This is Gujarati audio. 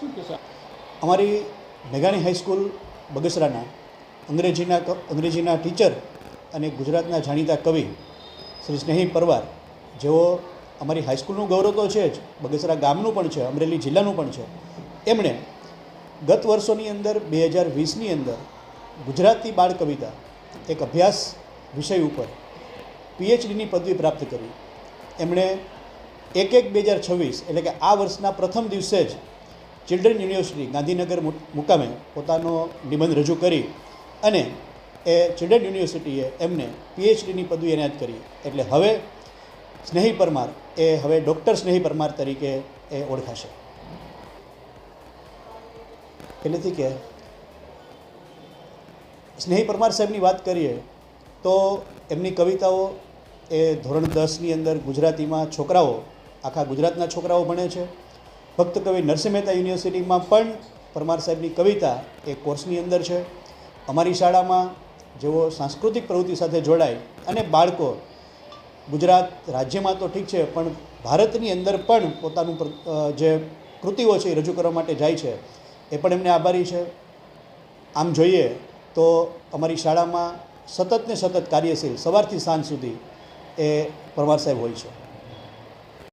શું કહેશો? અમારી મેઘાણી હાઈસ્કૂલ બગસરાના અંગ્રેજીના ટીચર અને ગુજરાતના જાણીતા કવિ શ્રી સ્નેહી પરમાર, જેઓ અમારી હાઈસ્કૂલનું ગૌરવ તો છે જ, બગસરા ગામનું પણ છે, અમરેલી જિલ્લાનું પણ છે. એમણે ગત વર્ષોની અંદર 2020ની અંદર ગુજરાતી બાળ કવિતા એક અભ્યાસ વિષય ઉપર પીએચડીની પદવી પ્રાપ્ત કરી. એમણે 1/1/2026 એટલે કે આ વર્ષના પ્રથમ દિવસે જ ચિલ્ડ્રન યુનિવર્સિટી ગાંધીનગર મુકામે પોતાનો નિબંધ રજૂ કરી અને એ ચિલ્ડ્રન યુનિવર્સિટીએ એમને પીએચડીની પદવી એનાયત કરી. એટલે હવે સ્નેહી પરમાર એ હવે ડૉક્ટર સ્નેહી પરમાર તરીકે એ ઓળખાશે. પહેલેથી કે સ્નેહી પરમાર સાહેબની વાત કરીએ તો એમની કવિતાઓ એ ધોરણ 10ની અંદર ગુજરાતીમાં છોકરાઓ, આખા ગુજરાતના છોકરાઓ ભણે છે. ભક્ત કવિ નરસિંહ મહેતા યુનિવર્સિટીમાં પણ પરમાર સાહેબની કવિતા એ કોર્સની અંદર છે. અમારી શાળામાં જેઓ સાંસ્કૃતિક પ્રવૃત્તિ સાથે જોડાય અને બાળકો ગુજરાત રાજ્યમાં તો ઠીક છે પણ ભારતની અંદર પણ પોતાનું જે કૃતિઓ છે એ રજૂ કરવા માટે જાય છે, એ પણ એમને આભારી છે. આમ જોઈએ તો અમારી શાળામાં સતત ને સતત કાર્યશીલ સવારથી સાંજ સુધી એ પરમાર સાહેબ હોય છે.